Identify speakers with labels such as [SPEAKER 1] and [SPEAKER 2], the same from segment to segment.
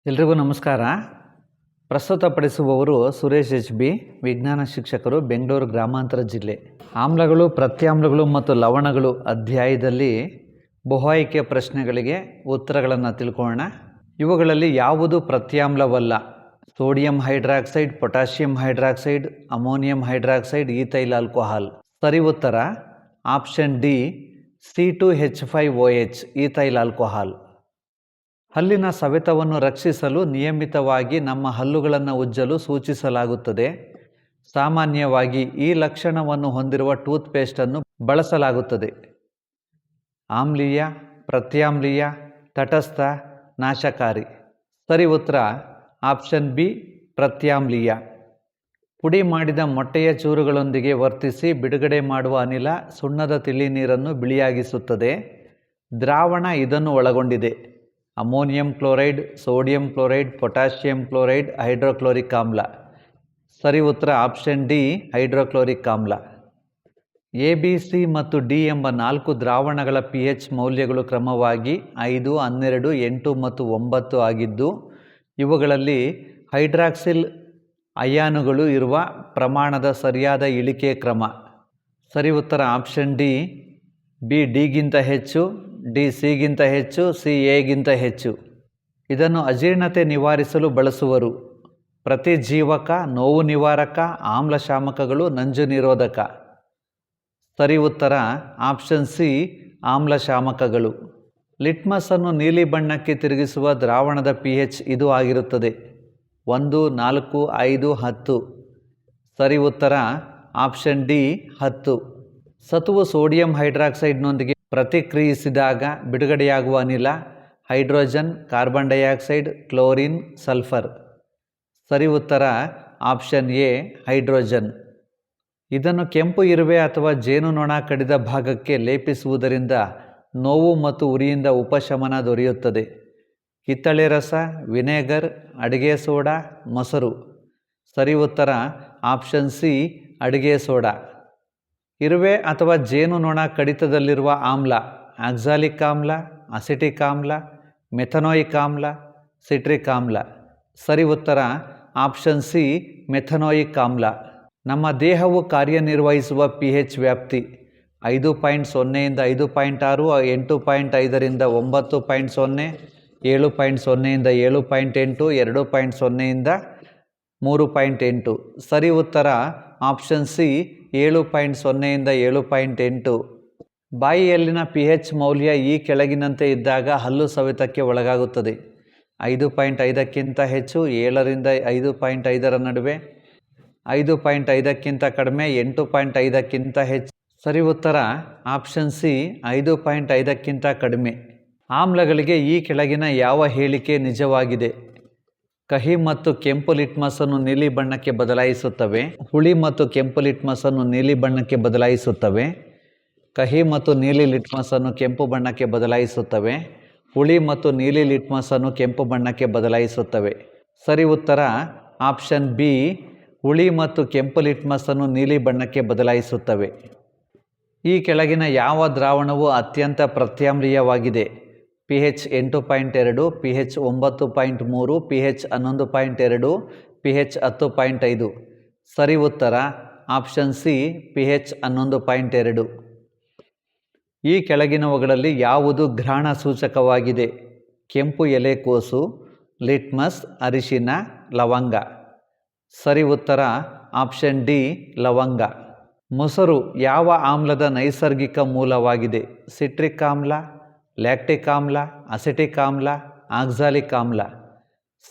[SPEAKER 1] ಎಲ್ರಿಗೂ ನಮಸ್ಕಾರ. ಪ್ರಸ್ತುತಪಡಿಸುವವರು ಸುರೇಶ್ HB, ವಿಜ್ಞಾನ ಶಿಕ್ಷಕರು, ಬೆಂಗಳೂರು ಗ್ರಾಮಾಂತರ ಜಿಲ್ಲೆ. ಆಮ್ಲಗಳು, ಪ್ರತ್ಯಾಮ್ಲಗಳು ಮತ್ತು ಲವಣಗಳು ಅಧ್ಯಾಯದಲ್ಲಿ ಬಹು ಆಯ್ಕೆಯ ಪ್ರಶ್ನೆಗಳಿಗೆ ಉತ್ತರಗಳನ್ನು ತಿಳ್ಕೊಳ್ಳೋಣ. ಇವುಗಳಲ್ಲಿ ಯಾವುದು ಪ್ರತ್ಯಾಮ್ಲವಲ್ಲ? Sodium hydroxide, potassium hydroxide, ammonium hydroxide, ethyl alcohol. ಸರಿ ಉತ್ತರ option D, C2H5OH, ethyl alcohol. ಹಲ್ಲಿನ ಸವೆತವನ್ನು ರಕ್ಷಿಸಲು ನಿಯಮಿತವಾಗಿ ನಮ್ಮ ಹಲ್ಲುಗಳನ್ನು ಉಜ್ಜಲು ಸೂಚಿಸಲಾಗುತ್ತದೆ. ಸಾಮಾನ್ಯವಾಗಿ ಈ ಲಕ್ಷಣವನ್ನು ಹೊಂದಿರುವ ಟೂತ್ಪೇಸ್ಟನ್ನು ಬಳಸಲಾಗುತ್ತದೆ. ಆಮ್ಲೀಯ, ಪ್ರತ್ಯಾಮ್ಲೀಯ, ತಟಸ್ಥ, ನಾಶಕಾರಿ. ಸರಿ ಉತ್ತರ ಆಪ್ಷನ್ ಬಿ, ಪ್ರತ್ಯಾಮ್ಲೀಯ. ಪುಡಿ ಮಾಡಿದ ಮೊಟ್ಟೆಯ ಚೂರುಗಳೊಂದಿಗೆ ವರ್ತಿಸಿ ಬಿಡುಗಡೆ ಮಾಡುವ ಅನಿಲ ಸುಣ್ಣದ ತಿಳಿ ನೀರನ್ನು ಬಿಳಿಯಾಗಿಸುತ್ತದೆ. ದ್ರಾವಣ ಇದನ್ನು ಒಳಗೊಂಡಿದೆ: ammonium chloride, sodium chloride, potassium chloride, hydrochloric ಆಮ್ಲ. ಸರಿ ಉತ್ತರ ಆಪ್ಷನ್ ಡಿ, ಹೈಡ್ರೋಕ್ಲೋರಿಕ್ ಆಮ್ಲ. ಎ, ಬಿ, ಸಿ ಮತ್ತು ಡಿ ಎಂಬ 4 ದ್ರಾವಣಗಳ pH ಮೌಲ್ಯಗಳು ಕ್ರಮವಾಗಿ 5, 12, 8 ಮತ್ತು 9 ಆಗಿದ್ದು, ಇವುಗಳಲ್ಲಿ ಹೈಡ್ರಾಕ್ಸಿಲ್ ಅಯಾನುಗಳು ಇರುವ ಪ್ರಮಾಣದ ಸರಿಯಾದ ಇಳಿಕೆ ಕ್ರಮ. ಸರಿ ಉತ್ತರ ಆಪ್ಷನ್ ಡಿ, ಬಿ ಡಿಗಿಂತ ಹೆಚ್ಚು, ಡಿ ಸಿಗಿಂತ ಹೆಚ್ಚು, ಸಿ ಎಗಿಂತ ಹೆಚ್ಚು. ಇದನ್ನು ಅಜೀರ್ಣತೆ ನಿವಾರಿಸಲು ಬಳಸುವರು. ಪ್ರತಿಜೀವಕ, ನೋವು ನಿವಾರಕ, ಆಮ್ಲಶಾಮಕಗಳು, ನಂಜು ನಿರೋಧಕ. ಸರಿ ಉತ್ತರ ಆಪ್ಷನ್ ಸಿ, ಆಮ್ಲಶಾಮಕಗಳು. ಲಿಟ್ಮಸನ್ನು ನೀಲಿ ಬಣ್ಣಕ್ಕೆ ತಿರುಗಿಸುವ ದ್ರಾವಣದ pH ಇದು ಆಗಿರುತ್ತದೆ: 1, 4, 5, 10. ಸರಿ ಉತ್ತರ ಆಪ್ಷನ್ ಡಿ, 10. ಸತುವು ಸೋಡಿಯಂ ಹೈಡ್ರಾಕ್ಸೈಡ್ನೊಂದಿಗೆ ಪ್ರತಿಕ್ರಿಯಿಸಿದಾಗ ಬಿಡುಗಡೆಯಾಗುವ ಅನಿಲ hydrogen, carbon dioxide, chlorine, sulphur. ಸರಿ ಉತ್ತರ ಆಪ್ಷನ್ ಎ, ಹೈಡ್ರೋಜನ್. ಇದನ್ನು ಕೆಂಪು ಇರುವೆ ಅಥವಾ ಜೇನುನೊಣ ಕಡಿದ ಭಾಗಕ್ಕೆ ಲೇಪಿಸುವುದರಿಂದ ನೋವು ಮತ್ತು ಉರಿಯಿಂದ ಉಪಶಮನ ದೊರೆಯುತ್ತದೆ. ಕಿತ್ತಳೆ ರಸ, ವಿನೆಗರ್, ಅಡಿಗೆ ಸೋಡಾ, ಮೊಸರು. ಸರಿ ಉತ್ತರ ಆಪ್ಷನ್ ಸಿ, ಅಡಿಗೆ ಸೋಡಾ. ಇರುವೆ ಅಥವಾ ಜೇನುನೊಣ ಕಡಿತದಲ್ಲಿರುವ ಆಮ್ಲ ಆಕ್ಸಾಲಿಕ್ ಆಮ್ಲ, ಅಸಿಟಿಕ್ ಆಮ್ಲ, ಮೆಥನೋಯಿಕ್ ಆಮ್ಲ, ಸಿಟ್ರಿಕ್ ಆಮ್ಲ. ಸರಿ ಉತ್ತರ ಆಪ್ಷನ್ ಸಿ, ಮೆಥನೋಯಿಕ್ ಆಮ್ಲ. ನಮ್ಮ ದೇಹವು ಕಾರ್ಯನಿರ್ವಹಿಸುವ pH ವ್ಯಾಪ್ತಿ 5.0 ಇಂದ 5.6, 8.5 ರಿಂದ 9.0, 7.0 ಇಂದ 7.8, 2.0 ಇಂದ 3.8. ಸರಿ ಉತ್ತರ ಆಪ್ಷನ್ ಸಿ, 7.0 ಇಂದ 7.8. ಬಾಯಿಯಲ್ಲಿನ pH ಮೌಲ್ಯ ಈ ಕೆಳಗಿನಂತೆ ಇದ್ದಾಗ ಹಲ್ಲು ಸವೆತಕ್ಕೆ ಒಳಗಾಗುತ್ತದೆ: 5.5ಕ್ಕಿಂತ ಹೆಚ್ಚು, 7 ರಿಂದ 5.5 ನಡುವೆ, 5.5ಕ್ಕಿಂತ ಕಡಿಮೆ, 8.5ಕ್ಕಿಂತ ಹೆಚ್ಚು. ಸರಿ ಉತ್ತರ ಆಪ್ಷನ್ ಸಿ, 5.5ಕ್ಕಿಂತ ಕಡಿಮೆ. ಆಮ್ಲಗಳಿಗೆ ಈ ಕೆಳಗಿನ ಯಾವ ಹೇಳಿಕೆ ನಿಜವಾಗಿದೆ? ಕಹಿ ಮತ್ತು ಕೆಂಪು ಲಿಟ್ಮಸನ್ನು ನೀಲಿ ಬಣ್ಣಕ್ಕೆ ಬದಲಾಯಿಸುತ್ತವೆ. ಹುಳಿ ಮತ್ತು ಕೆಂಪು ಲಿಟ್ಮಸನ್ನು ನೀಲಿ ಬಣ್ಣಕ್ಕೆ ಬದಲಾಯಿಸುತ್ತವೆ. ಕಹಿ ಮತ್ತು ನೀಲಿ ಲಿಟ್ಮಸನ್ನು ಕೆಂಪು ಬಣ್ಣಕ್ಕೆ ಬದಲಾಯಿಸುತ್ತವೆ. ಹುಳಿ ಮತ್ತು ನೀಲಿ ಲಿಟ್ಮಸನ್ನು ಕೆಂಪು ಬಣ್ಣಕ್ಕೆ ಬದಲಾಯಿಸುತ್ತವೆ. ಸರಿ ಉತ್ತರ ಆಪ್ಷನ್ ಬಿ, ಹುಳಿ ಮತ್ತು ಕೆಂಪು ಲಿಟ್ಮಸನ್ನು ನೀಲಿ ಬಣ್ಣಕ್ಕೆ ಬದಲಾಯಿಸುತ್ತವೆ. ಈ ಕೆಳಗಿನ ಯಾವ ದ್ರಾವಣವು ಅತ್ಯಂತ ಪ್ರತ್ಯಾಮ್ಲೀಯವಾಗಿದೆ? pH 8.2, pH 9.3, pH 11.2, pH 10.5. ಸರಿ ಉತ್ತರ ಆಪ್ಷನ್ ಸಿ, pH 11.2. ಈ ಕೆಳಗಿನವುಗಳಲ್ಲಿ ಯಾವುದು ಘ್ರಾಣ ಸೂಚಕವಾಗಿದೆ? ಕೆಂಪು ಎಲೆಕೋಸು, ಲಿಟ್ಮಸ್, ಅರಿಶಿನ, ಲವಂಗ. ಸರಿ ಉತ್ತರ ಆಪ್ಷನ್ ಡಿ, ಲವಂಗ. ಮೊಸರು ಯಾವ ಆಮ್ಲದ ನೈಸರ್ಗಿಕ ಮೂಲವಾಗಿದೆ? ಸಿಟ್ರಿಕ್ ಆಮ್ಲ, ಲ್ಯಾಕ್ಟಿಕ್ ಆಮ್ಲ, ಅಸಿಟಿಕ್ ಆಮ್ಲ, ಆಕ್ಸಾಲಿಕ್ ಆಮ್ಲ.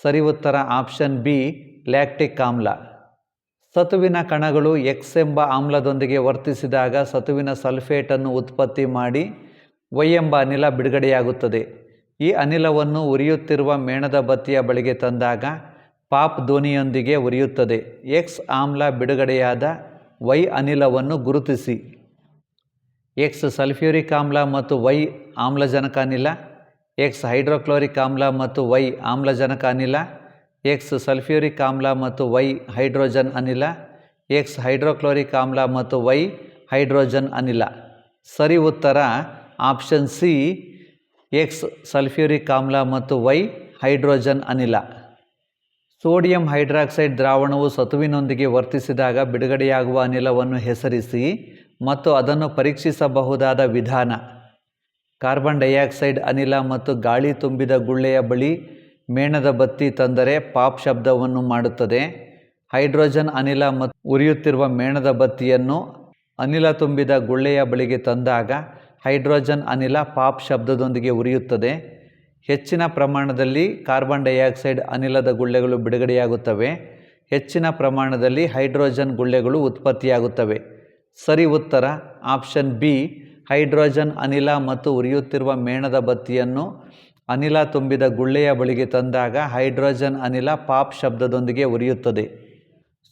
[SPEAKER 1] ಸರಿ ಉತ್ತರ ಆಪ್ಷನ್ ಬಿ, ಲ್ಯಾಕ್ಟಿಕ್ ಆಮ್ಲ. ಸತುವಿನ ಕಣಗಳು X ಎಂಬ ಆಮ್ಲದೊಂದಿಗೆ ವರ್ತಿಸಿದಾಗ ಸತುವಿನ ಸಲ್ಫೇಟನ್ನು ಉತ್ಪತ್ತಿ ಮಾಡಿ Y ಎಂಬ ಅನಿಲ ಬಿಡುಗಡೆಯಾಗುತ್ತದೆ. ಈ ಅನಿಲವನ್ನು ಉರಿಯುತ್ತಿರುವ ಮೇಣದ ಬತ್ತಿಯ ಬಳಿಗೆ ತಂದಾಗ ಪಾಪ್ ಧ್ವನಿಯೊಂದಿಗೆ ಉರಿಯುತ್ತದೆ. X ಆಮ್ಲ ಬಿಡುಗಡೆಯಾದ Y ಅನಿಲವನ್ನು ಗುರುತಿಸಿ. X ಸಲ್ಫ್ಯೂರಿಕ್ ಆಮ್ಲ ಮತ್ತು Y ಆಮ್ಲಜನಕ ಅನಿಲ, X ಹೈಡ್ರೋಕ್ಲೋರಿಕ್ ಆಮ್ಲ ಮತ್ತು Y ಆಮ್ಲಜನಕ ಅನಿಲ, X ಸಲ್ಫ್ಯೂರಿಕ್ ಆಮ್ಲ ಮತ್ತು Y ಹೈಡ್ರೋಜನ್ ಅನಿಲ, X ಹೈಡ್ರೋಕ್ಲೋರಿಕ್ ಆಮ್ಲ ಮತ್ತು Y ಹೈಡ್ರೋಜನ್ ಅನಿಲ. ಸರಿ ಉತ್ತರ ಆಪ್ಷನ್ ಸಿ, ಎಕ್ಸ್ ಸಲ್ಫ್ಯೂರಿಕ್ ಆಮ್ಲ ಮತ್ತು ವೈ ಹೈಡ್ರೋಜನ್ ಅನಿಲ. ಸೋಡಿಯಂ ಹೈಡ್ರಾಕ್ಸೈಡ್ ದ್ರಾವಣವು ಸತುವಿನೊಂದಿಗೆ ವರ್ತಿಸಿದಾಗ ಬಿಡುಗಡೆಯಾಗುವ ಅನಿಲವನ್ನು ಹೆಸರಿಸಿ ಮತ್ತು ಅದನ್ನು ಪರೀಕ್ಷಿಸಬಹುದಾದ ವಿಧಾನ. ಕಾರ್ಬನ್ ಡೈಆಕ್ಸೈಡ್ ಅನಿಲ ಮತ್ತು ಗಾಳಿ ತುಂಬಿದ ಗುಳ್ಳೆಯ ಬಳಿ ಮೇಣದ ಬತ್ತಿ ತಂದರೆ ಪಾಪ್ ಶಬ್ದವನ್ನು ಮಾಡುತ್ತದೆ. ಹೈಡ್ರೋಜನ್ ಅನಿಲ ಮತ್ತು ಉರಿಯುತ್ತಿರುವ ಮೇಣದ ಬತ್ತಿಯನ್ನು ಅನಿಲ ತುಂಬಿದ ಗುಳ್ಳೆಯ ಬಳಿಗೆ ತಂದಾಗ ಹೈಡ್ರೋಜನ್ ಅನಿಲ ಪಾಪ್ ಶಬ್ದದೊಂದಿಗೆ ಉರಿಯುತ್ತದೆ. ಹೆಚ್ಚಿನ ಪ್ರಮಾಣದಲ್ಲಿ ಕಾರ್ಬನ್ ಡೈಆಕ್ಸೈಡ್ ಅನಿಲದ ಗುಳ್ಳೆಗಳು ಬಿಡುಗಡೆಯಾಗುತ್ತವೆ. ಹೆಚ್ಚಿನ ಪ್ರಮಾಣದಲ್ಲಿ ಹೈಡ್ರೋಜನ್ ಗುಳ್ಳೆಗಳು ಉತ್ಪತ್ತಿಯಾಗುತ್ತವೆ. ಸರಿ ಉತ್ತರ ಆಪ್ಷನ್ ಬಿ. ಹೈಡ್ರೋಜನ್ ಅನಿಲ ಮತ್ತು ಉರಿಯುತ್ತಿರುವ ಮೇಣದ ಬತ್ತಿಯನ್ನು ಅನಿಲ ತುಂಬಿದ ಗುಳ್ಳೆಯ ಬಳಿಗೆ ತಂದಾಗ ಹೈಡ್ರೋಜನ್ ಅನಿಲ ಪಾಪ್ ಶಬ್ದದೊಂದಿಗೆ ಉರಿಯುತ್ತದೆ.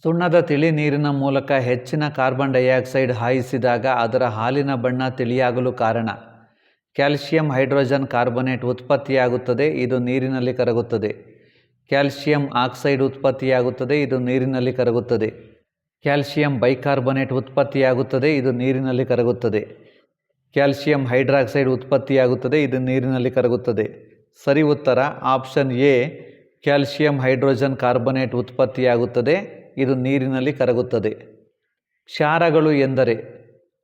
[SPEAKER 1] ಸುಣ್ಣದ ತಿಳಿ ನೀರಿನ ಮೂಲಕ ಹೆಚ್ಚಿನ ಕಾರ್ಬನ್ ಡೈಆಕ್ಸೈಡ್ ಹಾಯಿಸಿದಾಗ ಅದರ ಹಾಲಿನ ಬಣ್ಣ ತಿಳಿಯಾಗಲು ಕಾರಣ. ಕ್ಯಾಲ್ಸಿಯಂ ಹೈಡ್ರೋಜನ್ ಕಾರ್ಬೊನೇಟ್ ಉತ್ಪತ್ತಿಯಾಗುತ್ತದೆ, ಇದು ನೀರಿನಲ್ಲಿ ಕರಗುತ್ತದೆ. ಕ್ಯಾಲ್ಸಿಯಂ ಆಕ್ಸೈಡ್ ಉತ್ಪತ್ತಿಯಾಗುತ್ತದೆ, ಇದು ನೀರಿನಲ್ಲಿ ಕರಗುತ್ತದೆ. ಕ್ಯಾಲ್ಸಿಯಂ ಬೈಕಾರ್ಬೊನೇಟ್ ಉತ್ಪತ್ತಿಯಾಗುತ್ತದೆ, ಇದು ನೀರಿನಲ್ಲಿ ಕರಗುತ್ತದೆ. ಕ್ಯಾಲ್ಸಿಯಂ ಹೈಡ್ರಾಕ್ಸೈಡ್ ಉತ್ಪತ್ತಿಯಾಗುತ್ತದೆ, ಇದು ನೀರಿನಲ್ಲಿ ಕರಗುತ್ತದೆ. ಸರಿ ಉತ್ತರ option A. Calcium hydrogen carbonate ಉತ್ಪತ್ತಿಯಾಗುತ್ತದೆ, ಇದು ನೀರಿನಲ್ಲಿ ಕರಗುತ್ತದೆ. ಕ್ಷಾರಗಳು ಎಂದರೆ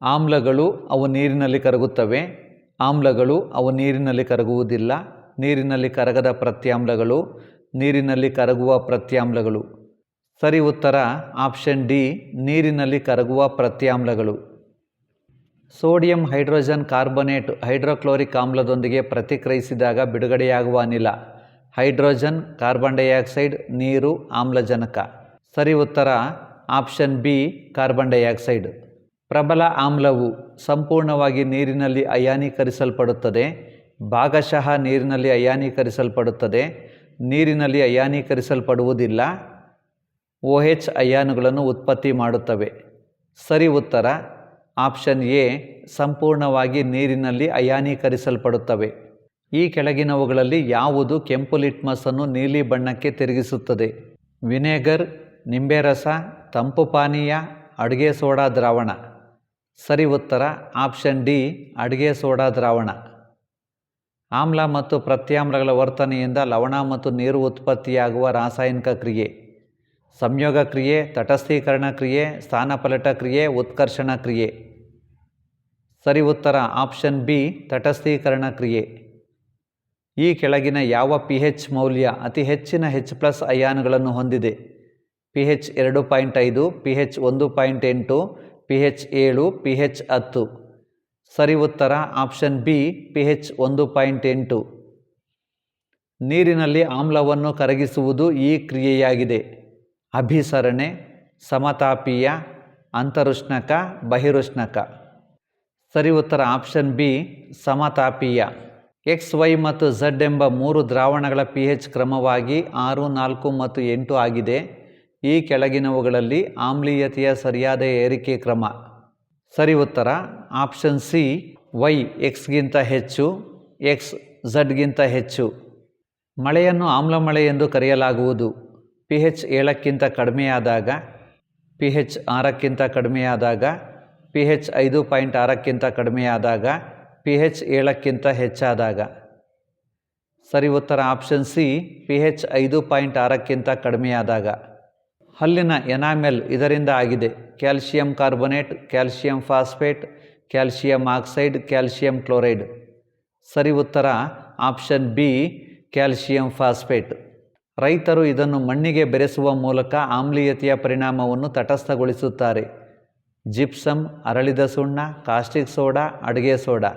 [SPEAKER 1] ಆಮ್ಲಗಳು, ಅವು ನೀರಿನಲ್ಲಿ ಕರಗುತ್ತವೆ. ಆಮ್ಲಗಳು, ಅವು ನೀರಿನಲ್ಲಿ ಕರಗುವುದಿಲ್ಲ. ನೀರಿನಲ್ಲಿ ಕರಗದ ಪ್ರತ್ಯಾಮ್ಲಗಳು, ನೀರಿನಲ್ಲಿ ಕರಗುವ ಪ್ರತ್ಯಾಮ್ಲಗಳು. ಸರಿ ಉತ್ತರ ಆಪ್ಷನ್ ಡಿ. ನೀರಿನಲ್ಲಿ ಕರಗುವ ಪ್ರತ್ಯಾಮ್ಲಗಳು. ಸೋಡಿಯಂ ಹೈಡ್ರೋಜನ್ ಕಾರ್ಬೊನೇಟ್ ಹೈಡ್ರೋಕ್ಲೋರಿಕ್ ಆಮ್ಲದೊಂದಿಗೆ ಪ್ರತಿಕ್ರಿಯಿಸಿದಾಗ ಬಿಡುಗಡೆಯಾಗುವ ಅನಿಲ. ಹೈಡ್ರೋಜನ್, ಕಾರ್ಬನ್ ಡೈಆಕ್ಸೈಡ್, ನೀರು, ಆಮ್ಲಜನಕ. ಸರಿ ಉತ್ತರ ಆಪ್ಷನ್ ಬಿ. Carbon dioxide. ಪ್ರಬಲ ಆಮ್ಲವು ಸಂಪೂರ್ಣವಾಗಿ ನೀರಿನಲ್ಲಿ ಅಯಾನೀಕರಿಸಲ್ಪಡುತ್ತದೆ, ಭಾಗಶಃ ನೀರಿನಲ್ಲಿ ಅಯಾನೀಕರಿಸಲ್ಪಡುತ್ತದೆ, ನೀರಿನಲ್ಲಿ ಅಯಾನೀಕರಿಸಲ್ಪಡುವುದಿಲ್ಲ. OH ಅಯಾನುಗಳನ್ನು ಉತ್ಪತ್ತಿ ಮಾಡುತ್ತವೆ. ಸರಿ ಉತ್ತರ ಆಪ್ಷನ್ ಎ. ಸಂಪೂರ್ಣವಾಗಿ ನೀರಿನಲ್ಲಿ ಅಯಾನೀಕರಿಸಲ್ಪಡುತ್ತವೆ. ಈ ಕೆಳಗಿನವುಗಳಲ್ಲಿ ಯಾವುದು ಕೆಂಪು ಲಿಟ್ಮಸ್ ಅನ್ನು ನೀಲಿ ಬಣ್ಣಕ್ಕೆ ತಿರುಗಿಸುತ್ತದೆ? ವಿನೆಗರ್, ನಿಂಬೆರಸ, ತಂಪು ಪಾನೀಯ, ಅಡುಗೆ ಸೋಡಾ ದ್ರಾವಣ. ಸರಿ ಉತ್ತರ ಆಪ್ಷನ್ ಡಿ. ಅಡುಗೆ ಸೋಡಾ ದ್ರಾವಣ. ಆಮ್ಲ ಮತ್ತು ಪ್ರತ್ಯಾಮ್ಲಗಳ ವರ್ತನೆಯಿಂದ ಲವಣ ಮತ್ತು ನೀರು ಉತ್ಪತ್ತಿಯಾಗುವ ರಾಸಾಯನಿಕ ಕ್ರಿಯೆ. ಸಂಯೋಗ ಕ್ರಿಯೆ, ತಟಸ್ಥೀಕರಣ ಕ್ರಿಯೆ, ಸ್ಥಾನಪಲ್ಲಟ ಕ್ರಿಯೆ, ಉತ್ಕರ್ಷಣ ಕ್ರಿಯೆ. ಸರಿ ಉತ್ತರ ಆಪ್ಷನ್ ಬಿ. ತಟಸ್ಥೀಕರಣ ಕ್ರಿಯೆ. ಈ ಕೆಳಗಿನ ಯಾವ pH ಮೌಲ್ಯ ಅತಿ ಹೆಚ್ಚಿನ H+ ಅಯಾನುಗಳನ್ನು ಹೊಂದಿದೆ? pH 2.5, pH 1.8, pH 7, pH 10. ಸರಿ ಉತ್ತರ ಆಪ್ಷನ್ ಬಿ. pH 1.8. ನೀರಿನಲ್ಲಿ ಆಮ್ಲವನ್ನು ಕರಗಿಸುವುದು ಈ ಕ್ರಿಯೆಯಾಗಿದೆ. ಅಭಿಸರಣೆ, ಸಮತಾಪೀಯ, ಅಂತರುಷ್ಣಕ, ಬಹಿರುಷ್ಣಕ. ಸರಿ ಉತ್ತರ ಆಪ್ಷನ್ ಬಿ. ಸಮತಾಪೀಯ. XY ಮತ್ತು Z ಎಂಬ 3 ದ್ರಾವಣಗಳ pH ಕ್ರಮವಾಗಿ 6, 4 ಮತ್ತು 8 ಆಗಿದೆ. ಈ ಕೆಳಗಿನವುಗಳಲ್ಲಿ ಆಮ್ಲೀಯತೆಯ ಸರಿಯಾದ ಏರಿಕೆ ಕ್ರಮ. ಸರಿ ಉತ್ತರ ಆಪ್ಷನ್ ಸಿ. Y Xಗಿಂತ ಹೆಚ್ಚು, X Zಗಿಂತ ಹೆಚ್ಚು. ಮಳೆಯನ್ನು ಆಮ್ಲ ಮಳೆ ಎಂದು ಕರೆಯಲಾಗುವುದು. pH 7ಕ್ಕಿಂತ ಕಡಿಮೆಯಾದಾಗ, pH 6ಕ್ಕಿಂತ ಕಡಿಮೆಯಾದಾಗ, pH 5.6ಕ್ಕಿಂತ ಕಡಿಮೆಯಾದಾಗ, pH 7ಕ್ಕಿಂತ ಹೆಚ್ಚಾದಾಗ. ಸರಿ ಉತ್ತರ ಆಪ್ಷನ್ ಸಿ. pH 5.6ಕ್ಕಿಂತ ಕಡಿಮೆಯಾದಾಗ. ಹಲ್ಲಿನ ಎನಾಮೆಲ್ ಇದರಿಂದ ಆಗಿದೆ. Calcium carbonate, calcium phosphate, calcium oxide, calcium chloride. ಸರಿ ಉತ್ತರ ಆಪ್ಷನ್ ಬಿ. Calcium phosphate. ರೈತರು ಇದನ್ನು ಮಣ್ಣಿಗೆ ಬೆರೆಸುವ ಮೂಲಕ ಆಮ್ಲೀಯತೆಯ ಪರಿಣಾಮವನ್ನು ತಟಸ್ಥಗೊಳಿಸುತ್ತಾರೆ. ಜಿಪ್ಸಮ್, ಅರಳಿದ ಸುಣ್ಣ, ಕಾಸ್ಟಿಕ್ ಸೋಡಾ, ಅಡುಗೆ ಸೋಡಾ.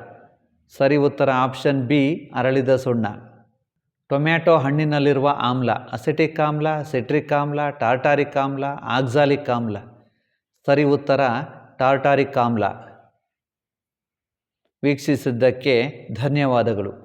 [SPEAKER 1] ಸರಿ ಉತ್ತರ ಆಪ್ಷನ್ ಬಿ. ಅರಳಿದ ಸುಣ್ಣ. ಟೊಮ್ಯಾಟೊ ಹಣ್ಣಿನಲ್ಲಿರುವ ಆಮ್ಲ ಅಸಿಟಿಕ್ ಆಮ್ಲ, ಸಿಟ್ರಿಕ್ ಆಮ್ಲ, ಟಾರ್ಟಾರಿಕ್ ಆಮ್ಲ, ಆಕ್ಸಾಲಿಕ್ ಆಮ್ಲ. ಸರಿ ಉತ್ತರ ಟಾರ್ಟಾರಿಕ್ ಆಮ್ಲ. ವೀಕ್ಷಿಸಿದ್ದಕ್ಕೆ ಧನ್ಯವಾದಗಳು.